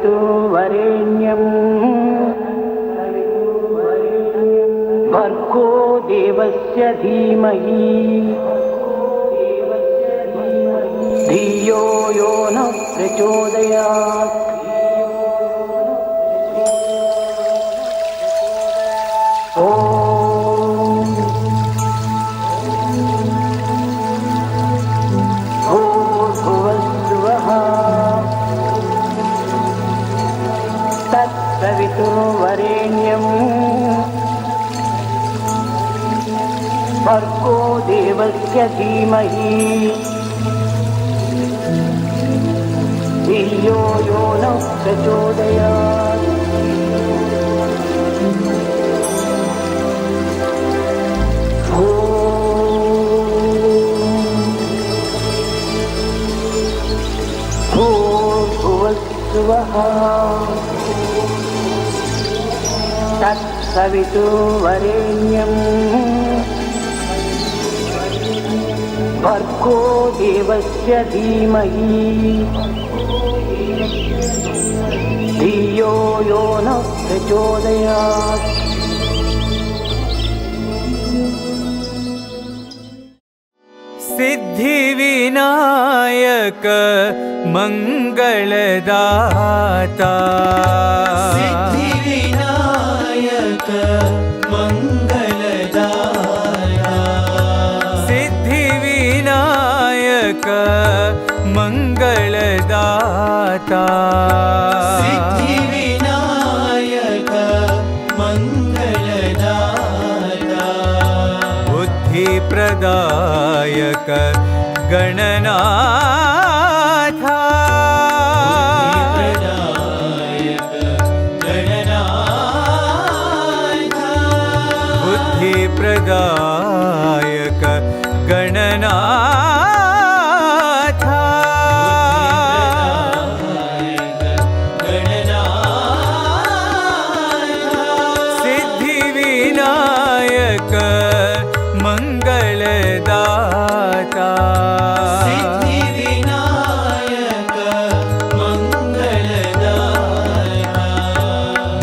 तत्सवितुर्वरेण्यं भर्गो देवस्य धीमहि धियो यो न प्रचोदयात्। तत्सवितुर्वरेण्यं भर्गो देवस्य धीमहि धियो यो न प्रचोदयात्। भूर्भुवस्सुवः तत्सवितुर्वरेण्यं भर्गो देवस्य धीमहि धियो यो न प्रचोदयात्। सिद्धिविनायक मंगलदाता सिद्धिविनायक मंगलदाता सिद्धिविनायक मंगलदाता सिद्धिविनायक मंगलदाता बुद्धिप्रदायक गणनाथ बुद्धिप्रदायक गणनाथ सिद्धिविनायक मंगलदाता सिद्धिविनायक मंगलदाता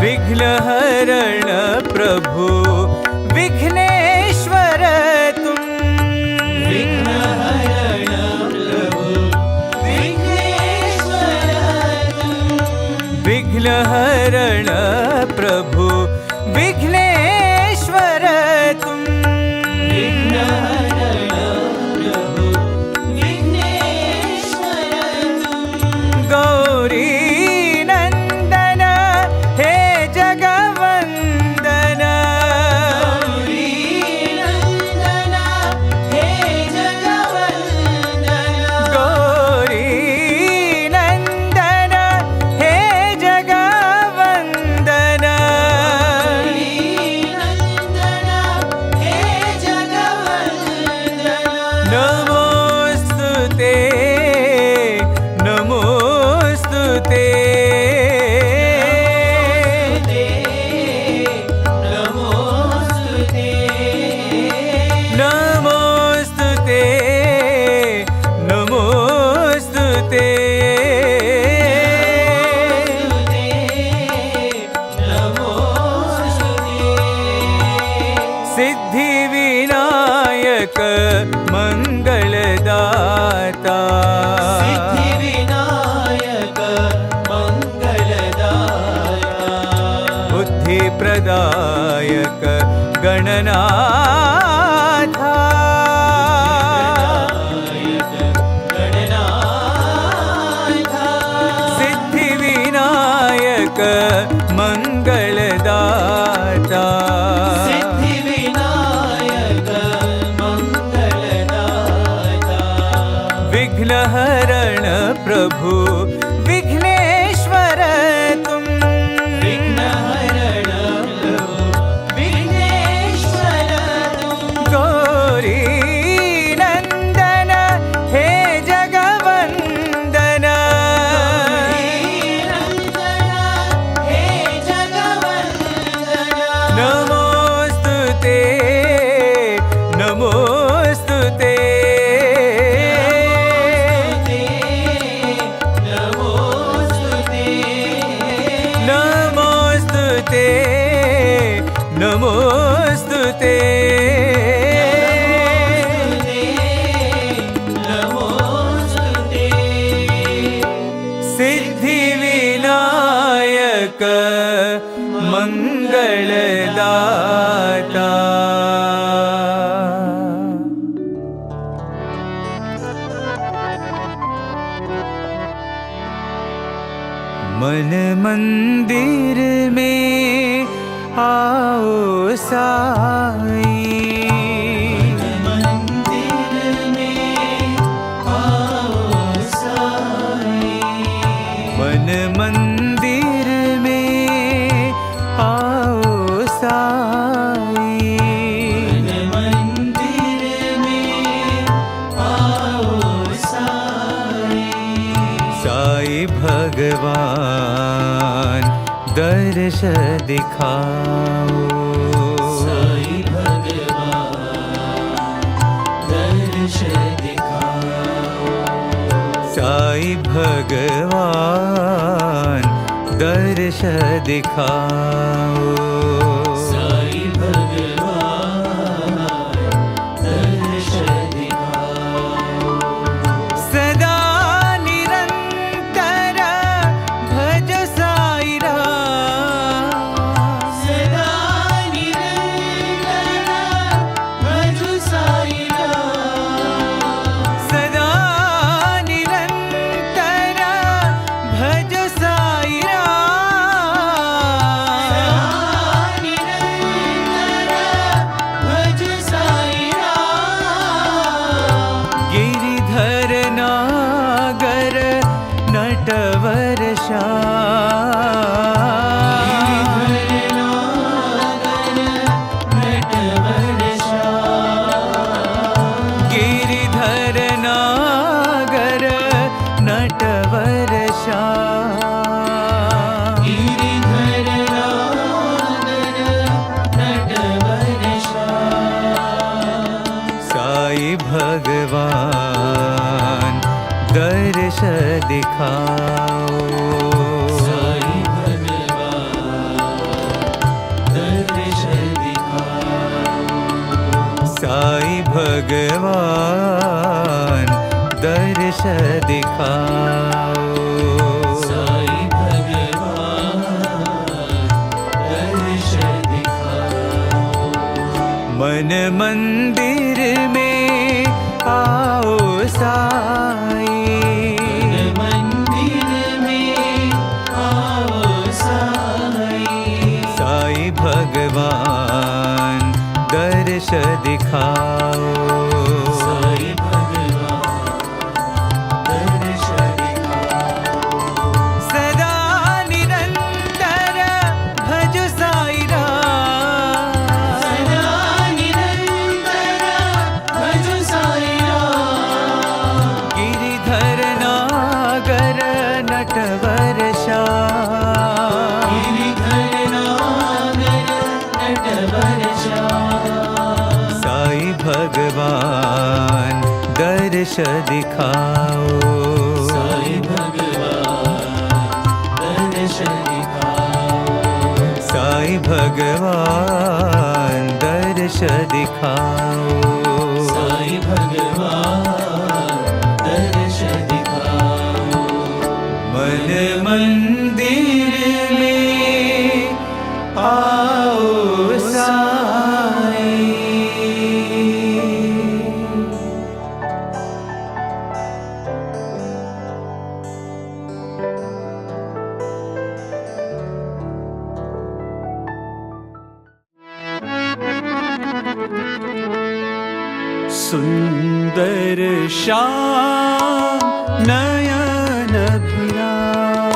विघ्नहरण प्रभु विघ्नेश्वर तुम विघ्नहरण प्रभु विघ्नेश्वर विघ्नहरण प्रभु विघ्नेश्वर तुम विघ्नहरण प्रभु विघ्नेश्वर गौरी नंदन हे जगवंदन गौरी नंदन हे जगवंदन गौरी नंदन हे जगवंदन नमोस्तुते नमोस्तुते नमोस्तुते नमोस्तुते सिद्धिविनायक मंगलदाता सिद्धिविनायक मंगलदाता बुद्धिप्रदायक गणनाथ सिद्धिविनायक मंगलदाता सिद्धिविनायक मंगलदाता विघ्नहरण प्रभु विघ्नेश्वर तुम विघ्नहरण प्रभु नमोस्तुते नमोस्तुते नमोस्तुते नमोस्तुते सिद्धिविनायक मंगलदाता मन मंदिर में आओ साई मन मंदिर में आओ साई साई भगवान दर्श दिखाओ साई भगवान दर्श दिखाओ सदा निरंतर भज साई राम सदा निरंतर भज साई गिरिधर नागर नटवर गिरिधर नागर नटवर साई भगवान दर्श दिखाओ साई भगवान दर्श दिखाओ मन मंदिर में आओ साई साई भगवान दर्श दिखाओ सदा निरंतर भज साई गिरिधर नागर नटवर साई भगवान दर्श दिखाओ साई भगवान दर्श दिखाओ मन मंदिर में आओ साई सुंदर श्याम नयन भिराम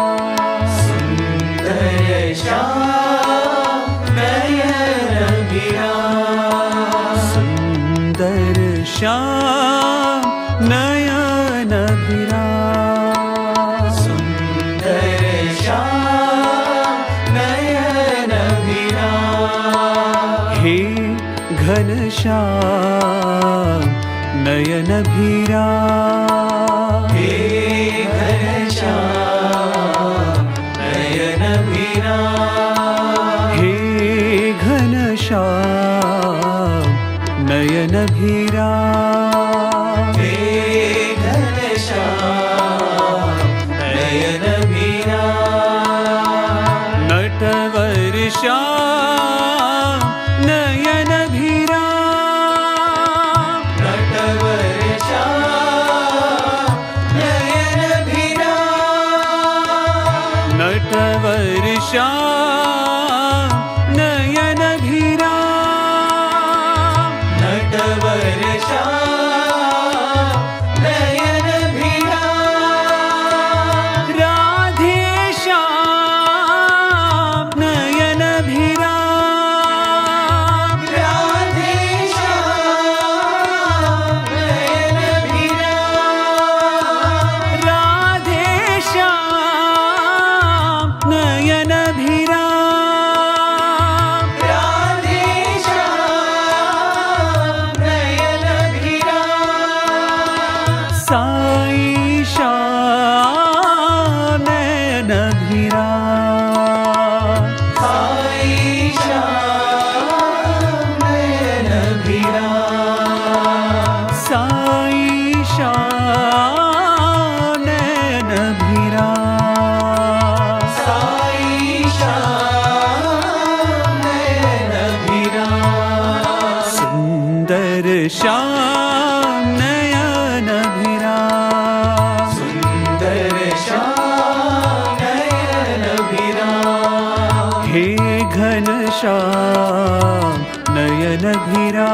सुंदर श्याम नयन भिराम सुंदर श्याम नयन भिराम सुंदर श्याम नयन भिराम घनश्याम नयन भीरा, हे घनश्याम नयन भीरा, हे घनश्याम नयन भीरा, हे घनश्याम नयन भीरा, नटवर श्याम नयन भीरा, नटवर श्याम नयन भीरा, नटवर श्याम नयन भीरा, नटवर श्याम नयन भीरा, राधे श्याम नयन भीरा, राधे श्याम नयन भीरा, राधे श्याम नयन भीरा, राधे श्याम नयन भीरा, साई श्याम नयन भीरा, साई श्याम नयन भीरा, साई श्याम नयन भीरा, साई श्याम नयन भीरा, सुंदर श्याम नयन भीरा, सुंदर श्याम नयन भीरा, हे घनश्याम नयन भीरा,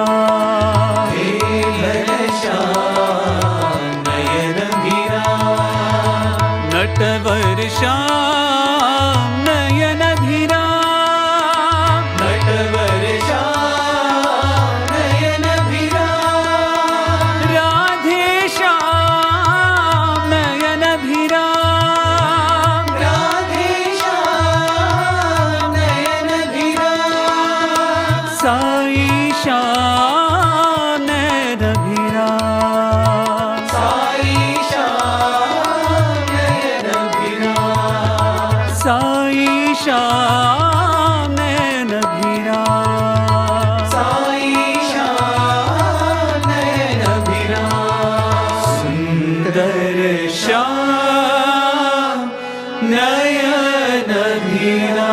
हे घनश्याम नयन भीरा, नटवर श्याम नयन भीरा, नटवर श्याम नयन भीरा, राधे श्याम नयन भीरा, राधे श्याम नयन भीरा, साई श्याम नयन भीरा, साई श्याम नयन भीरा, साई श्याम नयन भीरा, साई श्याम नयन भीरा, सुंदर श्याम नयन भीरा।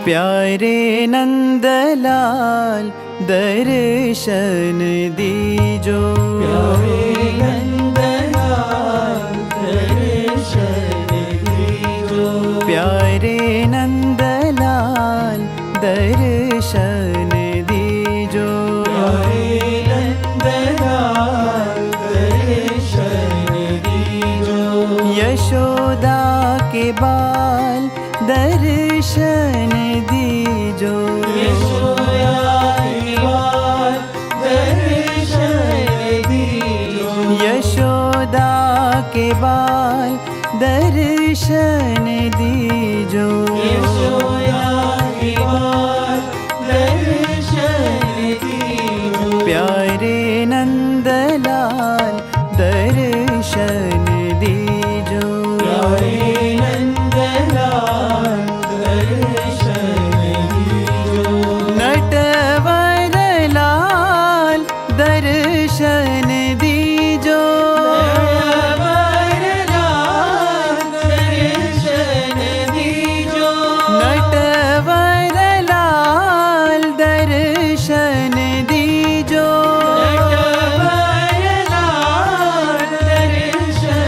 प्यारे नंदलाल दर्शन दीजो, प्यारे नंदलाल दर्शन दीजो, प्यारे नंदलाल दर्शन दीजो, प्यारे नंदलाल दर्शन दीजो, यशोदा के बाल दर्शन दीजो, यशोदा के बाल दर्शन दीजो, यशोदा के बाल दर्शन दीजो, यशोदा के बाल दर्शन दीजो, प्यारे नंदलाल दर्शन दीजो, प्यारे नंदलाल दर्शन दीजो, नटवर लाल दर्शन दीजो, नटवर लाल दर्शन दीजो, नटवर लाल दर्शन दीजो, नटवर लाल दर्शन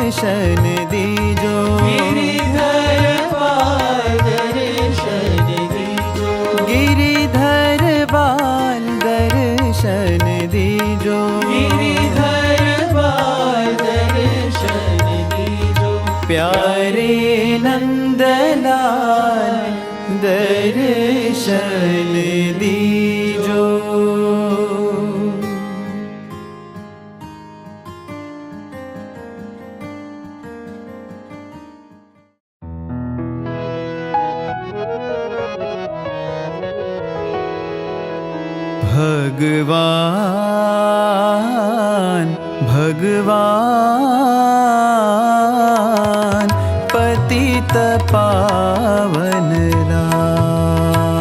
दर्शन दीजो गिरिधर बाल दर्शन दीजो गिरिधर बाल दर्शन दीजो गिरिधर बाल दर्शन दीजो प्यारे नंदलाल दर्शन दीजो। भगवान भगवान पतित पावन राम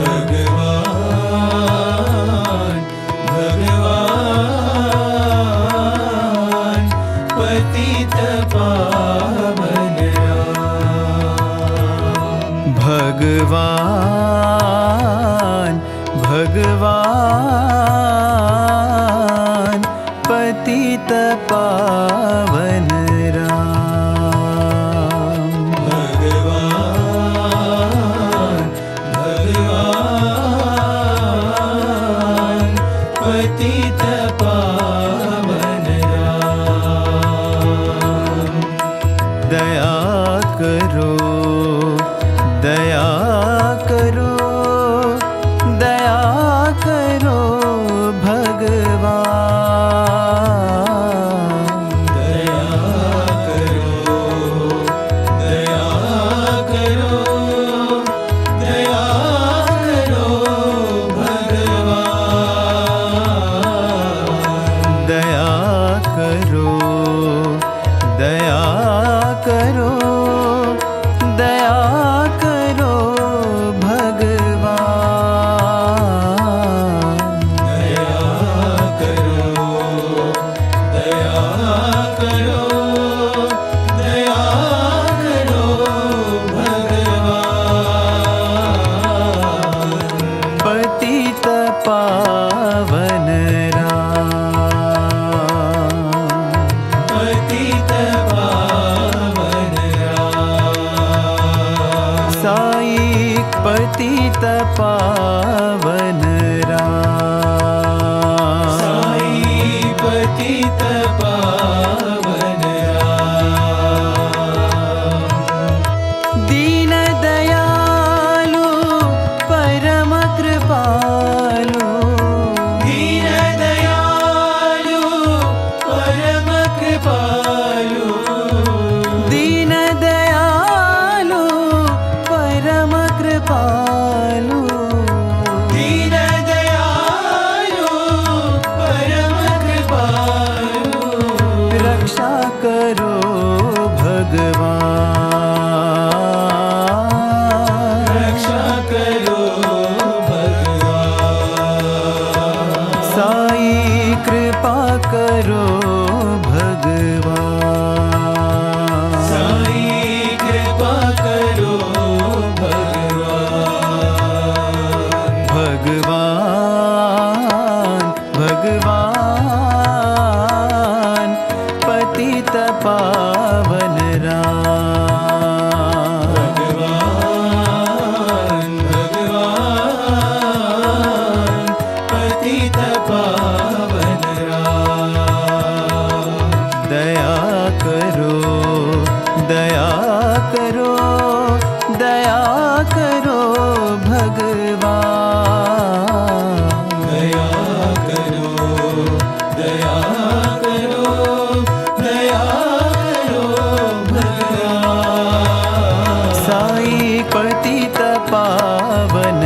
भगवान भगवान पतित पावन राम भगवान भगवान पतित पावन राम भगवान भगवान पतित पावन राम दया करो दया करो दया करो भगवान दया करो दया करो दया करो भगवान दया करो दया करो दया करो भगवान दया करो दया करो दया करो भगवान पतित पावन राम पतित पावन राम साई पतित पावन राम साई पतित पावन राम दीन दयालु परम कृपालु दीन दयालु परम कृपालु दीन दयालु परम कृपालु दीन दयालु परम कृपालु रक्षा करो भगवान रक्षा करो भगवान साई कृपा करो भगवान साई कृपा करो भगवान भगवान भगवान पतित पावन राम भगवान भगवान पतित पावन राम दया करो दया करो दया करो भगवान दया करो दया करो दया करो भगवान साई पतित पावन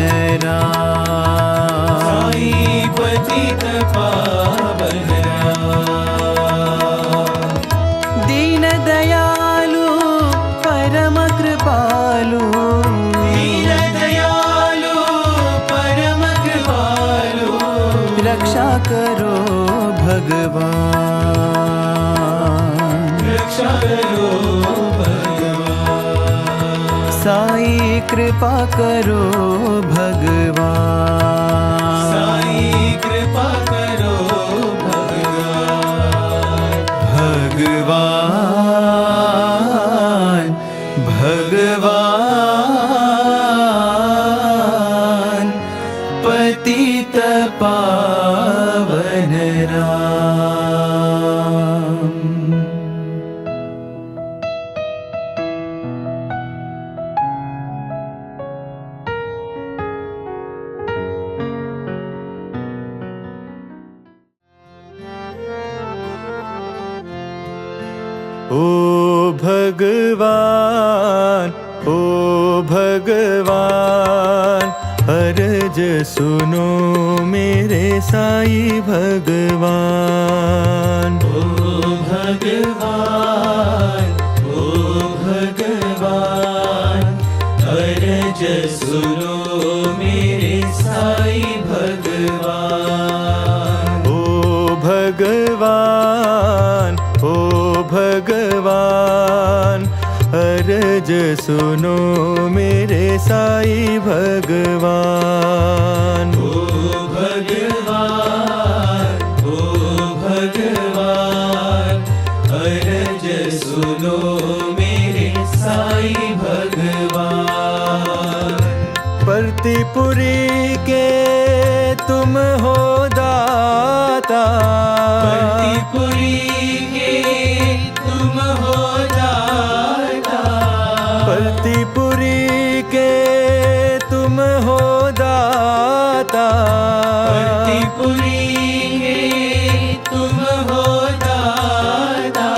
राम साई पतित पावन राम दीन दयालु परम कृपालु दीन दयालु परम कृपालु रक्षा करो भगवान रक्षा करो भगवान साई कृपा करो भगवान साई कृपा करो भगवान भगवान भगवान पतित पावन राम। ओ भगवान अर्ज सुनो मेरे साई भगवान। ओ भगवान अर्ज सुनो मेरे साई भगवान। ओ भगवान अर्ज सुनो मेरे साई भगवान। ओ भगवान अर्ज सुनो मेरे साई भगवान। परतीपुरी के तुम हो दाता, परतीपुरी के तुम हो दाता। परतीपुरी के तुम हो दाता। परतीपुरी के तुम हो दाता।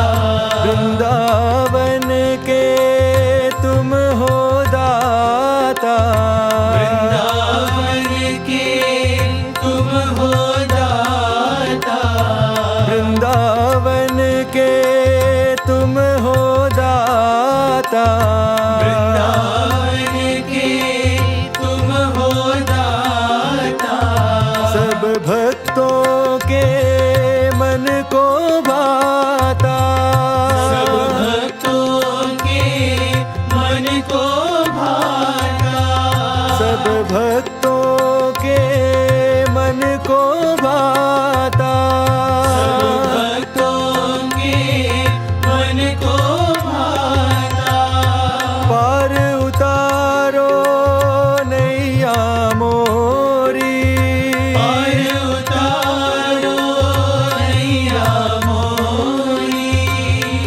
वृंदावन के तुम हो दाता। वृंदावन के तुम हो दाता। वृंदावन के तुम हो दाता। वृंदावन के तुम हो दाता। सब भक्तों के मन को भाता। सब भक्तों के मन को भाता। सब भक्तों के मन को भाता। सब भक्तों के मन को भाता। पार उतारो नैया मोरी। पार उतारो नैया मोरी।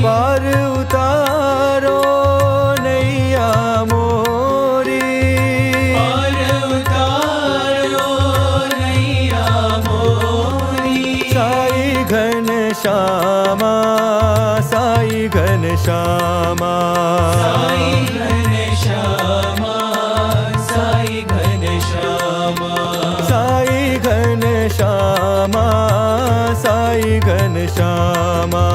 पार उतारो नैया मोरी। पार उतारो नैया मोरी। साई घन श्यामा, साई घन श्यामा। साई घन श्यामा, साई घन श्यामा। साई घन श्यामा, साई घन श्यामा।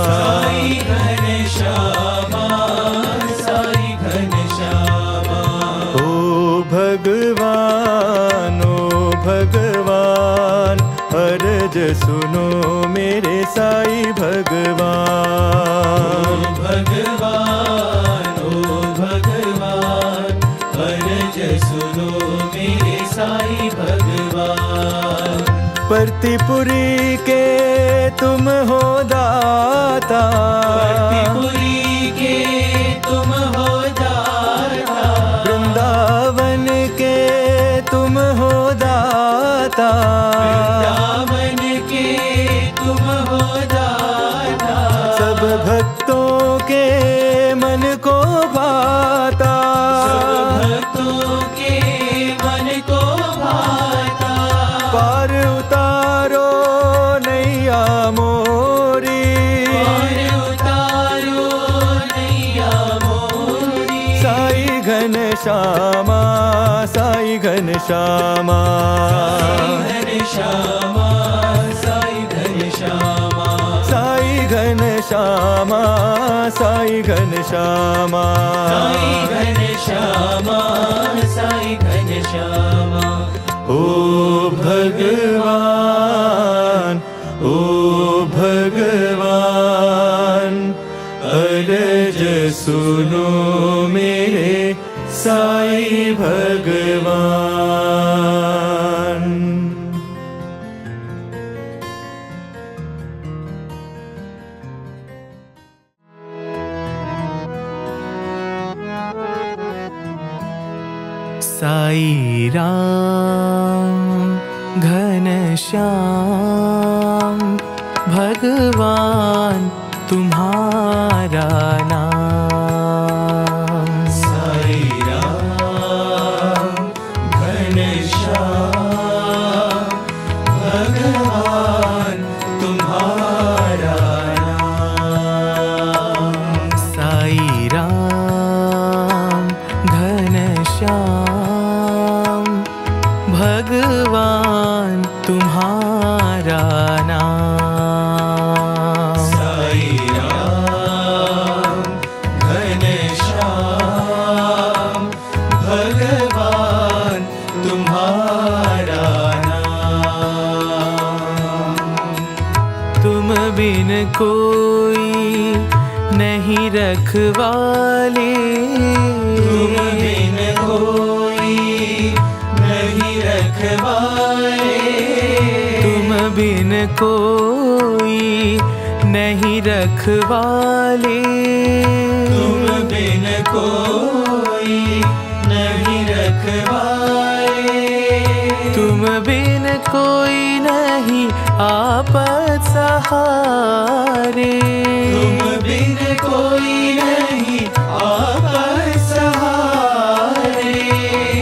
साई घन श्यामा, साई घन श्यामा। ओ भगवान अर्ज सुनो मेरे साई भगवान। ओ भगवान अर्ज सुनो मेरे साई भगवान। परतीपुरी के तुम हो दाता। परतीपुरी के तुम हो दाता। वृंदावन के तुम हो दाता। वृंदावन के तुम हो दाता। सब भक्तों के मन को भाता। सब भक्तों के मन को भाता। पार उतारो नैया मोरी। पार उतारो नैया मोरी। साई घन श्यामा, साई घन श्यामा। घन श्यामा, साई घन श्यामा। साई घन श्यामा, साई घन श्यामा। साई घन श्यामा, साई घन श्यामा। ओ भगवान अर्ज सुनो मेरे साई भगवान। साई राम घनश्याम भगवान तुम्हारा नाम। साई राम घनश्याम भगवान तुम्हारा नाम। साई राम घनश्याम भगवान तुम्हारा नाम। साई राम घनश्याम भगवान तुम्हारा नाम। तुम बिन कोई नहीं रखवाले, तुम बिन कोई नहीं रखवाले। तुम बिन कोई नहीं रखवाले। तुम बिन कोई नहीं रखवाले। तुम बिन कोई नहीं आपत सहारे। तुम बिन कोई नहीं आपत सहारे।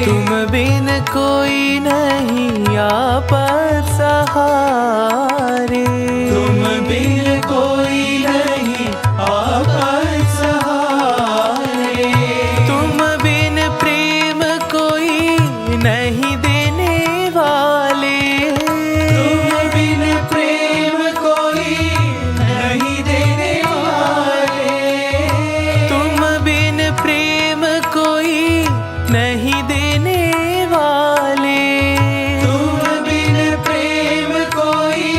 तुम बिन कोई नहीं आपत सहारे। तुम बिन कोई नहीं आपत सहारे। तुम बिन प्रेम कोई नहीं देने वाले। तुम बिन प्रेम कोई नहीं देने वाले। तुम बिन प्रेम कोई नहीं देने वाले। तुम बिन प्रेम कोई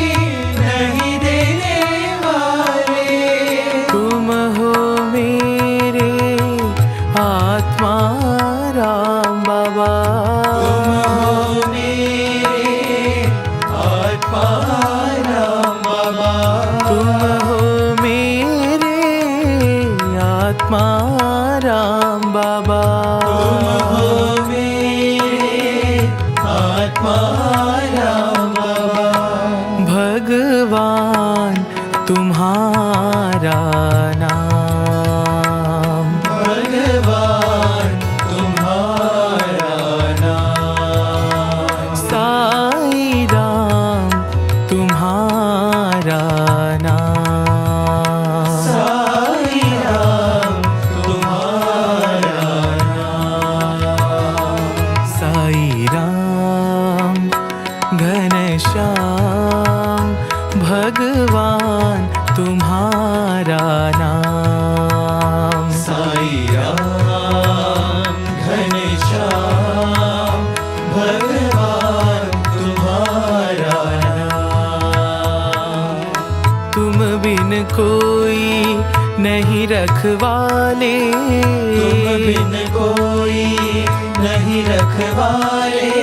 नहीं देने वाले। तुम हो मेरे आत्मा राम बाबा। तुम हो मेरे आत्मा राम बाबा। तुम हो मेरे आत्मा राम बाबा। तुम हो मेरे आत्मा राम बाबा। भगवान तुम्हारा नाम। भगवान तुम्हारा नाम। साई राम तुम्हारा नाम। साई राम तुम्हारा नाम। साई राम घनश्याम भगवान तुम्हारा नाम। साई राम घनश्याम भगवान तुम्हारा नाम। तुम बिन कोई नहीं रखवाले। तुम बिन कोई नहीं रखवाले।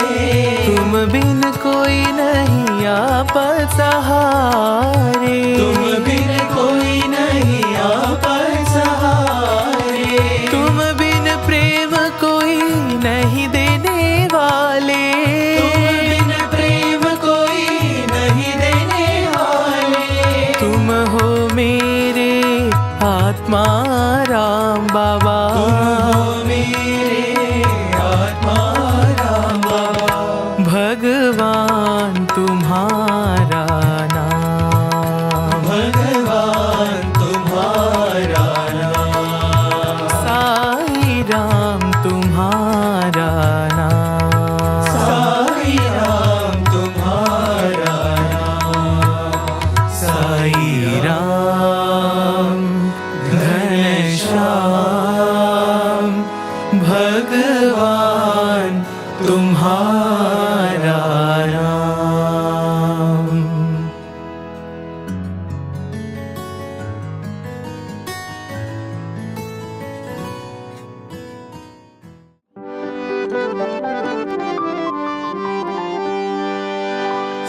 तुम बिन कोई नहीं आपत सहारे। तुम बिन कोई नहीं आपत सहारे। तुम बिन प्रेम कोई नहीं देने वाले। तुम बिन प्रेम कोई नहीं देने वाले। तुम हो मेरे आत्मा राम बाबा। तुम हो मेरे आत्मा राम बाबा। भगवान तुम्हारा नाम। भगवान तुम्हारा नाम। साई राम तुम्हारा नाम। साई राम तुम्हारा नाम। साई राम घनश्याम भगवान तुम्हारा नाम।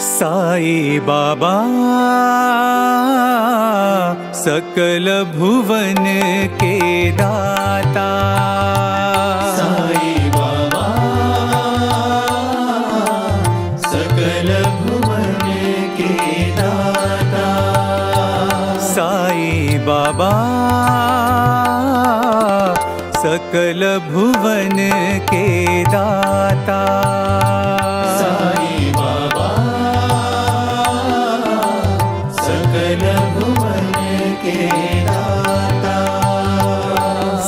साई बाबा सकल भुवन के दाता। साई बाबा सकल भुवन के दाता। साई बाबा सकल भुवन के दाता।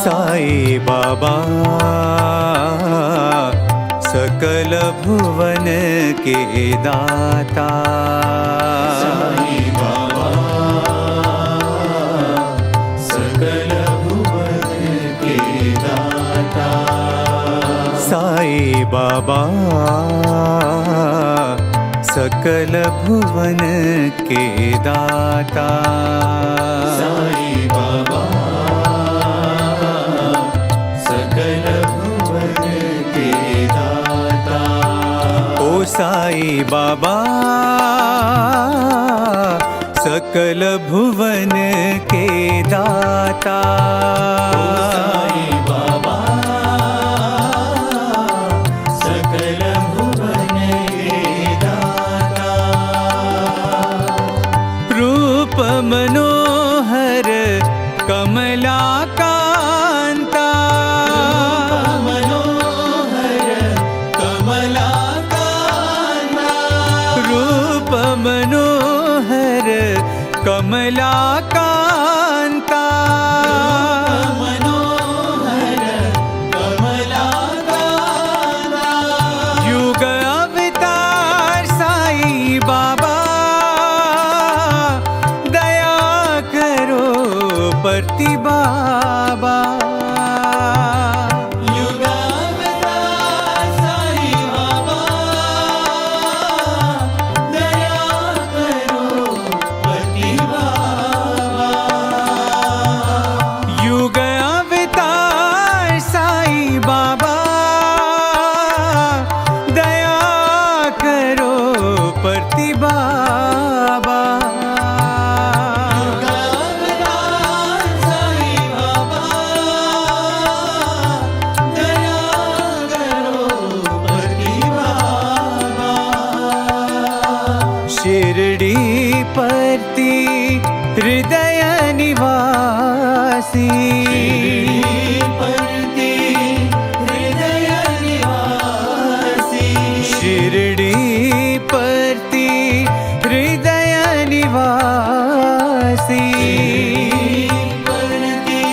साई बाबा सकल भुवन के दाता। साई बाबा सकल भुवन के दाता। साई बाबा सकल भुवन के दाता। साई बाबा सकल भुवन के दाता। ओ साई बाबा सकल भुवन के दाता। साई बाबा सकल भुवन के दाता। रूप मनोहर कमलाकांता। मनोहर कमलाकांता। रूप मनोहर कमलाकांता। मनोहर कमलाकांता। युग अवतार साई बाबा दया करो परति बाबा। युगावतार साई बाबा दया करो पति बाबा। युग अवतार साई बाबा दया करो परति बाबा। युगावतार साई बाबा दया करो पति बाबा। शिरडी परति हृदय निवासी। परति हृदय निवासी। शिरडी परति हृदय निवासी। परति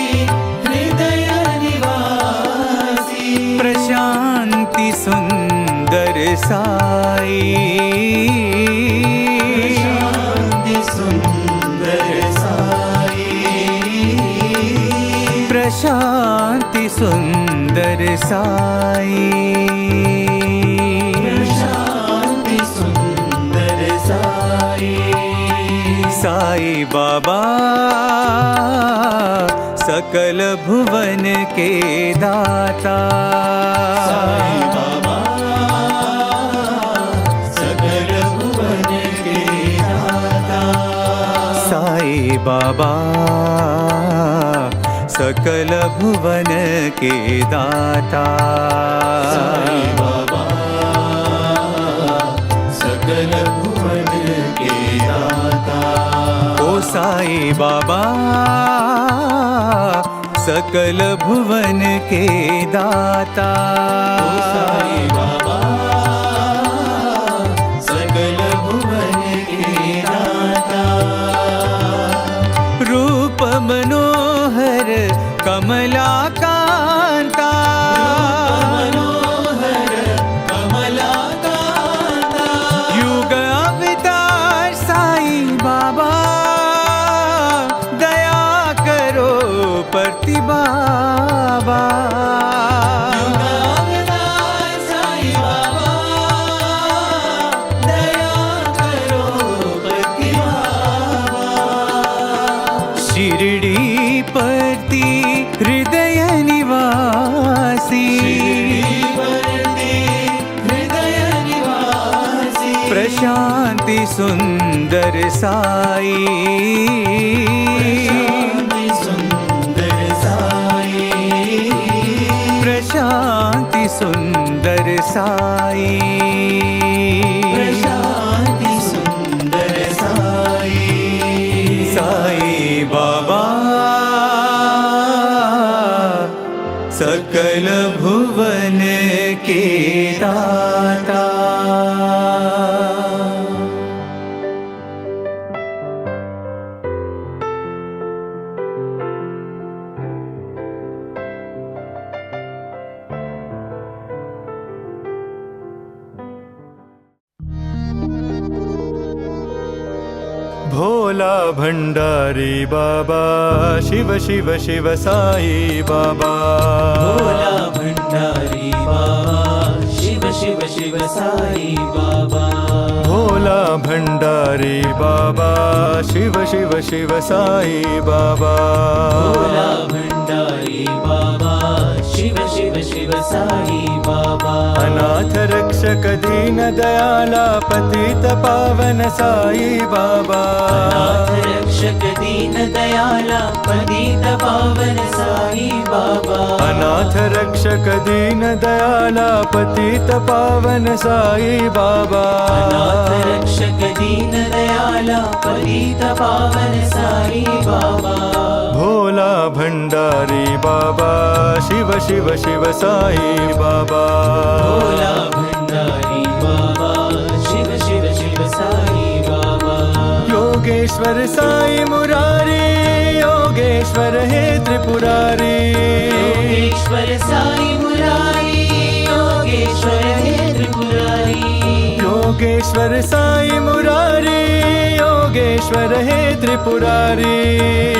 हृदय निवासी। प्रशांति सुंदर साई। शांति सुंदर साई। प्रशांति सुंदर साई। शांति सुंदर साई। साई बाबा सकल भुवन के दाता। साई बाबा सकल भुवन के दाता। साई बाबा सकल भुवन के दाता। साई बाबा सकल भुवन के दाता। ओ साई बाबा सकल भुवन के दाता। साई बाबा सकल भुवन के दाता। रूप मनोहर कमलाकांता। मनोहर कमलाकांता। युग अवतार साई बाबा दया करो परति बाबा। युगावतार साई बाबा दया करो पति बाबा। शिरडी परति हृदय निवासी। परति हृदय निवासी। प्रशांति सुंदर साई। शांति सुंदर साई। प्रशांति सुंदर साई। शांति सुंदर साई। साई बाबा सकल भुवन के दाता। भोला भंडारी बाबा, शिव शिव शिव साई बाबा। भोला भंडारी बाबा, शिव शिव शिव साई बाबा। भोला भंडारी बाबा, शिव शिव शिव साई बाबा। भोला भंडारी बाबा, शिव शिव शिव साई बाबा। अनाथ रक्षक दीन दयाला पतित पावन साई बाबा। अनाथ रक्षक दीन दयाला पतित पावन साई बाबा। अनाथ रक्षक दीन दयाला पतित पावन साई बाबा। अनाथ रक्षक दीन दयाला पतित पावन साई बाबा। भोला भंडारी बाबा, शिव शिव शिव साई बाबा। भोला भंडारी बाबा, शिव शिव शिव साई बाबा। योगेश्वर साई मुरारी, योगेश्वर हे त्रिपुरारी। योगेश्वर साई मुरारी, योगेश्वर हे त्रिपुरारी। योगेश्वर साई मुरारी, योगेश्वर हे त्रिपुरारी।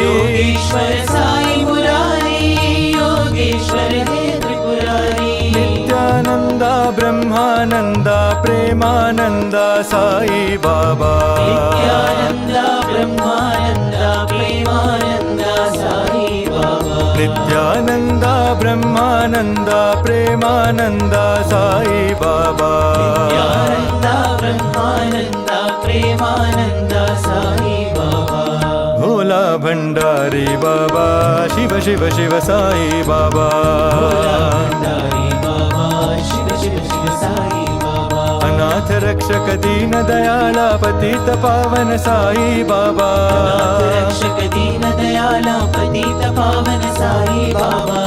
योगेश्वर साई मुरारी, योगेश्वर हे त्रिपुरारी। नित्यानंदा ब्रह्मानंदा प्रेमानंदा साई बाबा। नित्यानंदा ब्रह्मानंदा प्रेमानंदा साई बाबा। नित्यानंदा ब्रह्मानंदा प्रेमानंदा साई बाबा। नित्यानंदा ब्रह्मानंदा प्रेमानंदा साई बाबा। भोला भंडारी बाबा, शिव शिव शिव साई बाबा। भोला भंडारी बाबा, शिव शिव शिव साई बाबा। अनाथ रक्षक दीन दयाला पतित पावन साई बाबा। अनाथ रक्षक दीन दयाला पतित पावन साई बाबा।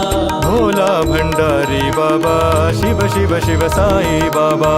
भोला भंडारी बाबा, शिव शिव शिव साई बाबा।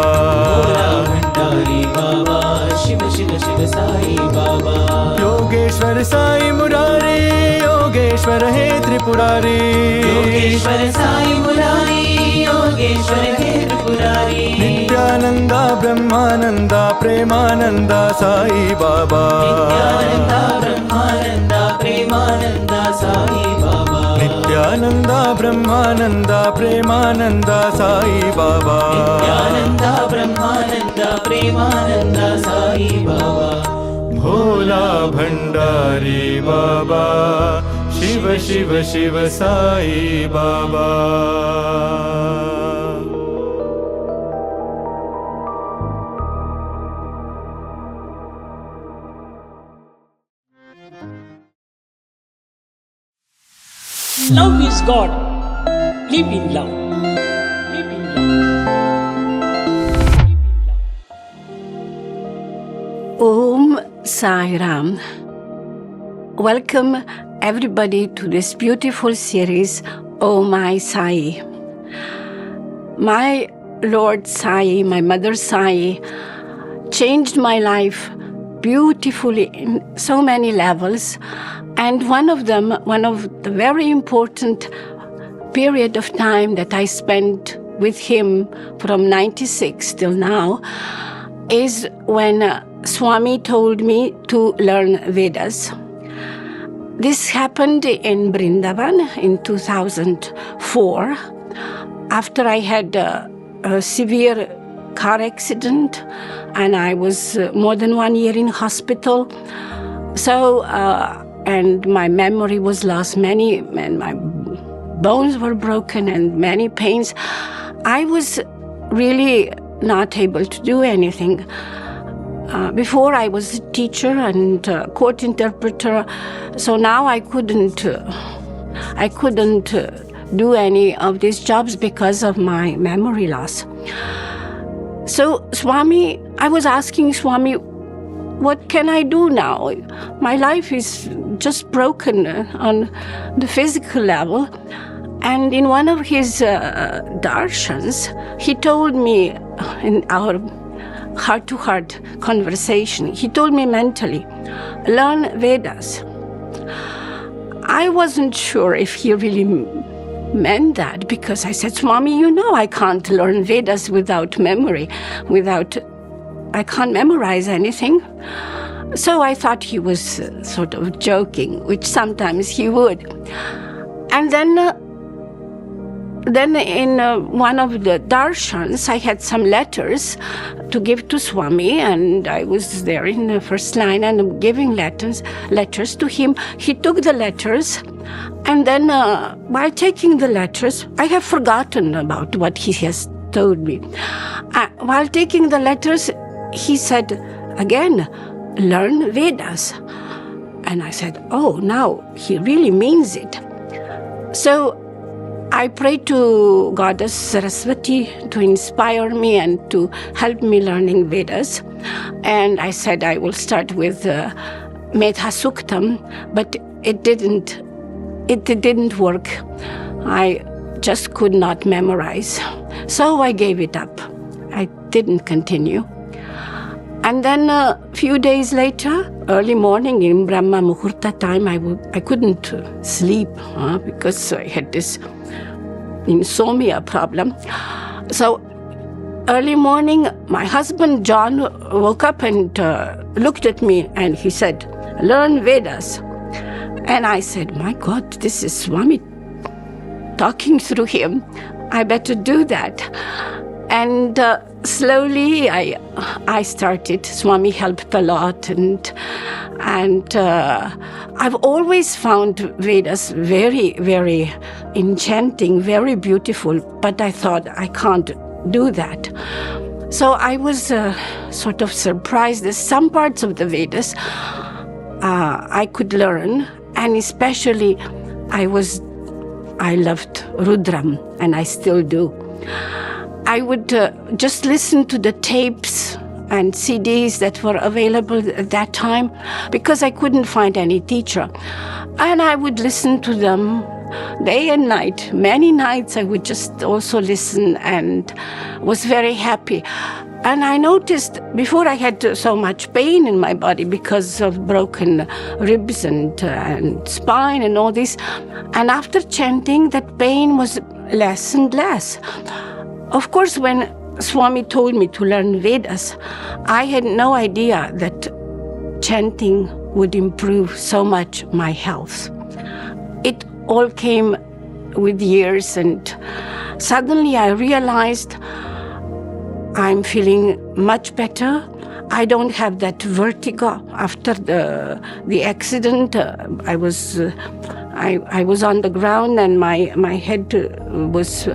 भोला भंडारी बाबा, शिव शिव शिव साई बाबा। योगेश्वर साई मुरारी, योगेश्वर हे त्रिपुरारी। योगेश्वर साई मुरारी, योगेश्वर हे त्रिपुरारी। नित्यानंदा ब्रह्मानंदा प्रेमानंदा साई बाबा। नित्यानंदा ब्रह्मानंदा प्रेमानंदा साई बाबा। नित्यानंदा ब्रह्मानंदा प्रेमानंदा साई बाबा। नित्यानंदा ब्रह्मानंदा प्रेमानंदा साई बाबा। भोला भंडारी बाबा, Shiv Shiv Shiv Sai Baba. Love is God. Live in love. Live in love. Live in love. Om Sai Ram. Welcome everybody to this beautiful series, Oh My Sai. My Lord Sai, my mother Sai, changed my life beautifully in so many levels. And one of the very important period of time that I spent with him from 96 till now is when Swami told me to learn Vedas. This happened in Vrindavan in 2004 after I had a severe car accident and I was more than 1 year in hospital. So, and my memory was lost, and my bones were broken and many pains. I was really not able to do anything. Before I was a teacher and court interpreter, so now I couldn't do any of these jobs because of my memory loss. So Swami, I was asking Swami, what can I do now? My life is just broken on the physical level. And in one of his darshans, he told me in our heart-to-heart conversation, he told me mentally, learn Vedas. I wasn't sure if he really meant that, because I said, Swami, you know I can't learn Vedas without memory, I can't memorize anything. So I thought he was sort of joking, which sometimes he would. And then in one of the darshans, I had some letters to give to Swami, and I was there in the first line and giving letters to him. He took the letters, and then while taking the letters, I have forgotten about what he has told me. While taking the letters, he said again, learn Vedas. And I said, oh, now he really means it. So I prayed to Goddess Saraswati to inspire me and to help me learning Vedas. And I said I will start with Medha Suktam, but it didn't work. I just could not memorize. So I gave it up. I didn't continue. And then a few days later, early morning in Brahma Muhurta time, I couldn't sleep because I had this insomnia problem. So early morning, my husband John woke up and looked at me and he said, learn Vedas. And I said, my God, this is Swami talking through him. I better do that. And slowly I started. Swami helped a lot, and I've always found Vedas very, very enchanting, very beautiful, but I thought I can't do that. So I was sort of surprised that some parts of the Vedas I could learn, and especially I loved Rudram, and I still do. I would just listen to the tapes and CDs that were available at that time because I couldn't find any teacher. And I would listen to them day and night. Many nights I would just also listen and was very happy. And I noticed before I had so much pain in my body because of broken ribs and spine and all this. And after chanting, that pain was less and less. Of course, when Swami told me to learn Vedas, I had no idea that chanting would improve so much my health. It all came with years, and suddenly I realized I'm feeling much better. I don't have that vertigo after the accident. I was on the ground and my head was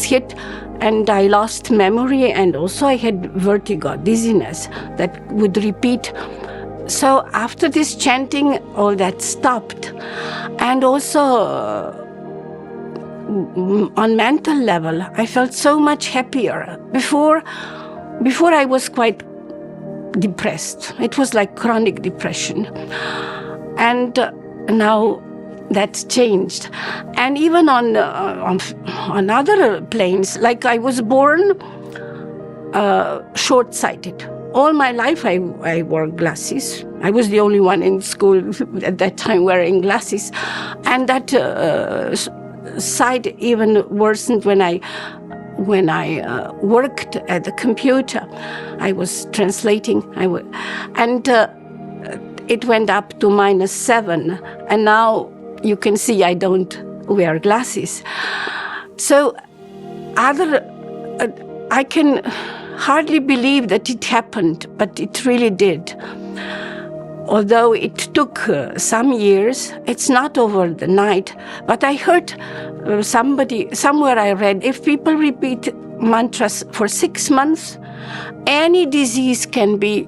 hit, and I lost memory, and also I had vertigo, dizziness that would repeat. So after this chanting, all that stopped. And also on mental level, I felt so much happier. Before I was quite depressed. It was like chronic depression. And now that's changed. And even on other planes, like I was born short-sighted. All my life I wore glasses. I was the only one in school at that time wearing glasses. And that sight even worsened when I worked at the computer. I was translating. And it went up to -7. And now you can see I don't wear glasses. So I can hardly believe that it happened, but it really did. Although it took some years, it's not over the night. But I heard somewhere I read, if people repeat mantras for 6 months, any disease can be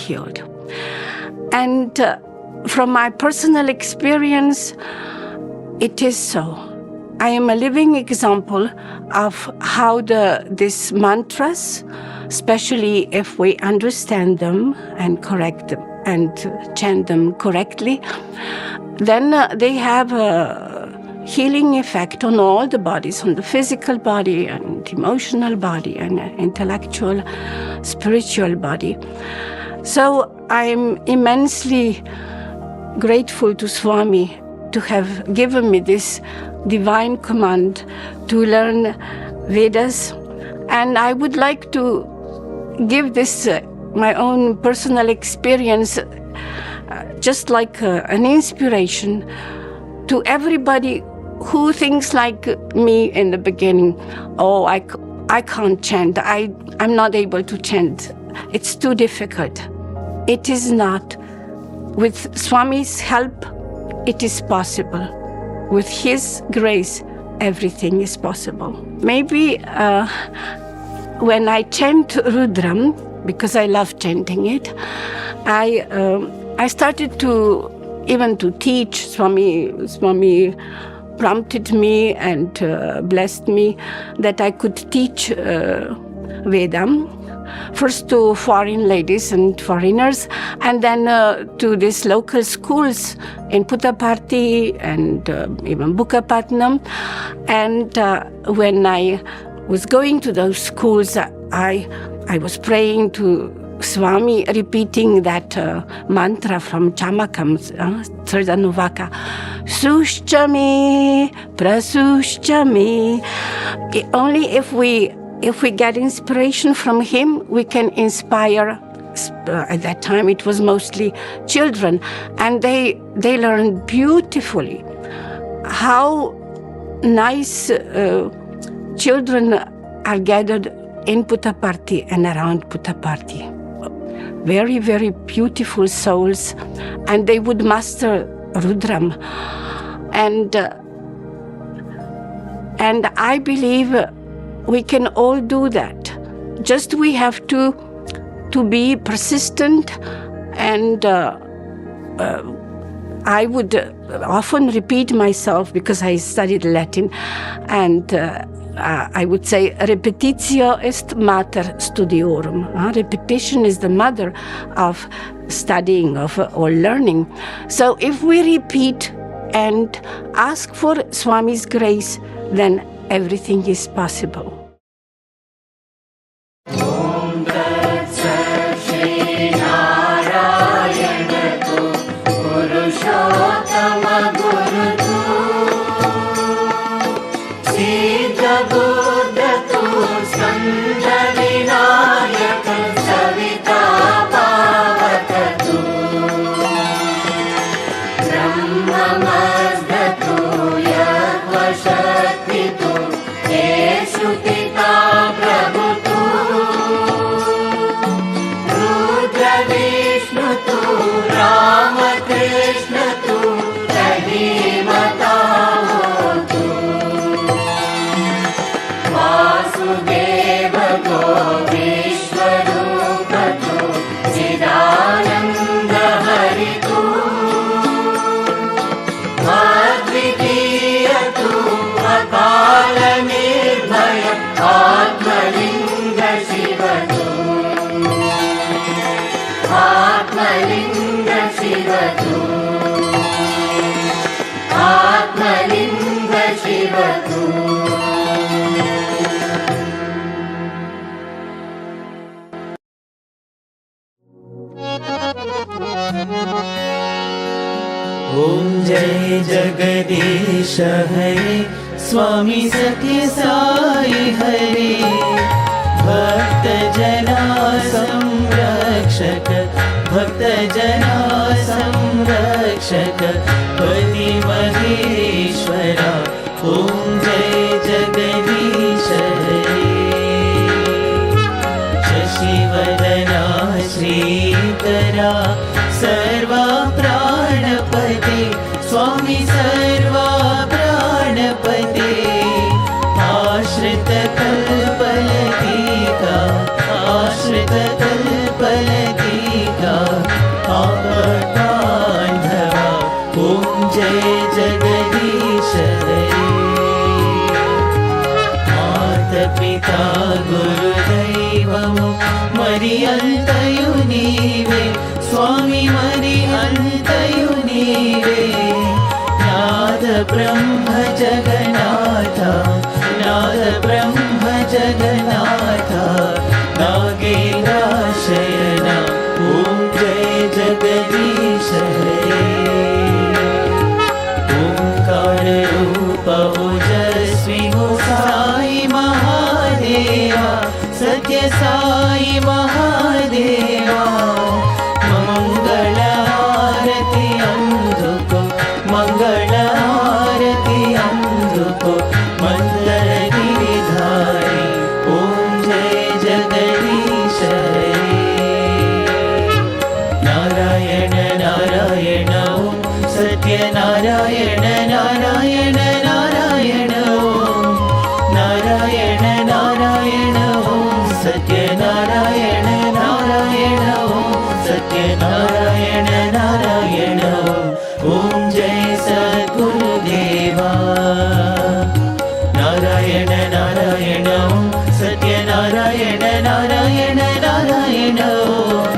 healed. And from my personal experience, it is so. I am a living example of how these mantras, especially if we understand them and correct them, and chant them correctly, then they have a healing effect on all the bodies, on the physical body and emotional body and intellectual, spiritual body. So I'm immensely grateful to Swami to have given me this divine command to learn Vedas. And I would like to give this my own personal experience just like an inspiration to everybody who thinks like me in the beginning. Oh, I can't chant. I'm not able to chant. It's too difficult. It is not. With Swami's help, it is possible. With his grace, everything is possible. Maybe when I chant Rudram, because I love chanting it, I started to even to teach. Swami prompted me and blessed me that I could teach Vedam. First to foreign ladies and foreigners, and then to these local schools in Puttaparthi and even Bukkapatnam. And when I was going to those schools, I was praying to Swami, repeating that mantra from Chamakam, Sardhanuvaka, Sushchami, Prasushchami. Only if we get inspiration from him, we can inspire. At that time, it was mostly children, and they learned beautifully how nice children are gathered in Puttaparthi and around Puttaparthi. Very, very beautiful souls, and they would master Rudram. And I believe we can all do that. Just we have to be persistent, and I would often repeat myself because I studied Latin, and I would say repetitio est mater studiorum. Repetition is the mother of studying, of or learning. So if we repeat and ask for Swami's grace, then everything is possible. ॐ जय जगदीश हरे स्वामी सत्य साई हरे भक्त जना संरक्षक भक्त जना संरक्षक पति महेश्वरा ॐ जय जगदीश हरे शशिवदना श्रीकरा सर्वा प्राणपते स्वामी सर्वा प्राणपते आश्रित कल्पलतिका आश्रित कल्पलतिका आपदान्धवा ॐ जय जगदीश हरे मातपिता गुरुदैवमु मरियन्तयु नीवे स्वामी ब्रह्म जगन्नाथ नाद ब्रह्म जगन्नाथ नागेन्द्र शयन ओम जय जगदीश हरे ओंकार रूप ओजस्वी हो साई महादेवा सत्य साई महादेवा मंगल आरती अंधुको मंगल आरती अंधुको मंगल गिरिधारी ओम जय जगदीश हरे नारायण नारायण ओम सत्य नारायण नारायण नारायण ओम नारायण नारायण ओम सत्य नारायण नारायण ओम सत्य नारायण नारायण ओम जय सद्गुरुदेवा नारायण नारायण ओम सत्य नारायण नारायण नारायण ओम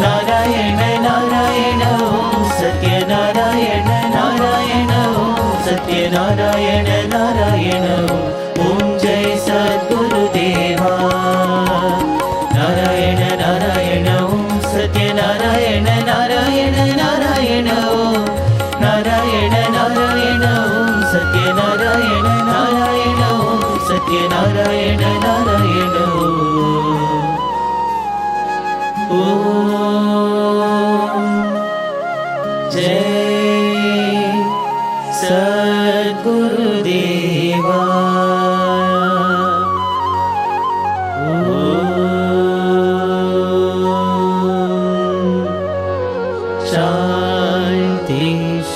नारायण नारायण ओम सत्य नारायण नारायण ओम सत्य नारायण नारायण ओम जय सद्गुरुदेवा नारायण नारायण ओम सत्य नारायण नारायण नारायण ओम नारायण नारायण ओम सत्य नारायण नारायण ओम सत्य नारायण नारायण ओम जय सद्गुरुदेवा शांति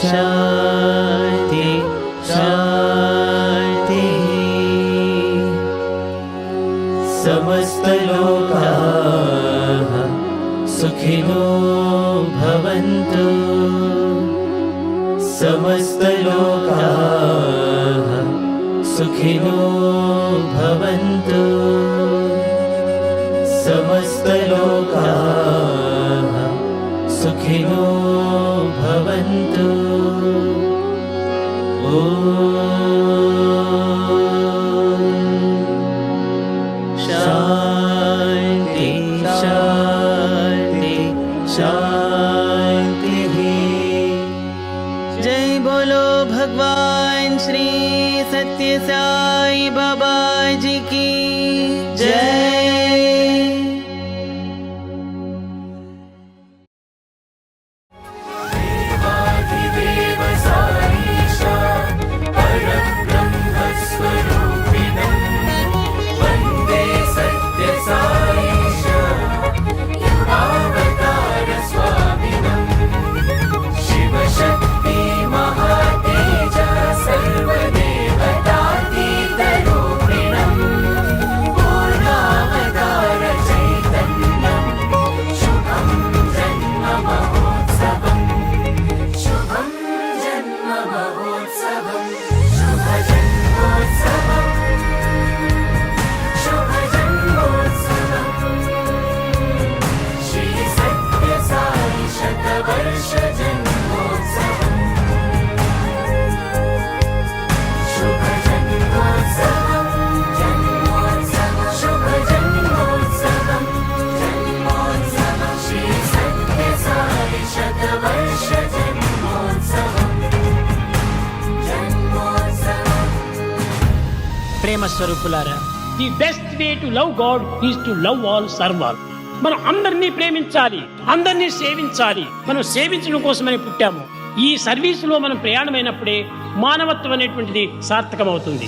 शांति शांति समस्त लोकाः सुखिनो भवन्तु समस्त लोकाः सुखिनो भवन्तु समस्त लोकाः सुखिनो भवन्तु शांति शांति शांति जय बोलो भगवान श्री सत्य साई बाबा जी की जय। ప్రేమ స్వరూపులారా, the best way to love God is to love all, serve all. మనం అందరినీ ప్రేమించాలి, అందరినీ సేవించాలి. మనం సేవించడం కోసమని పుట్టాము. ఈ సర్వీసులో మనం ప్రయాణమైనప్పుడే మానవత్వం అనేటువంటిది సార్థకమవుతుంది.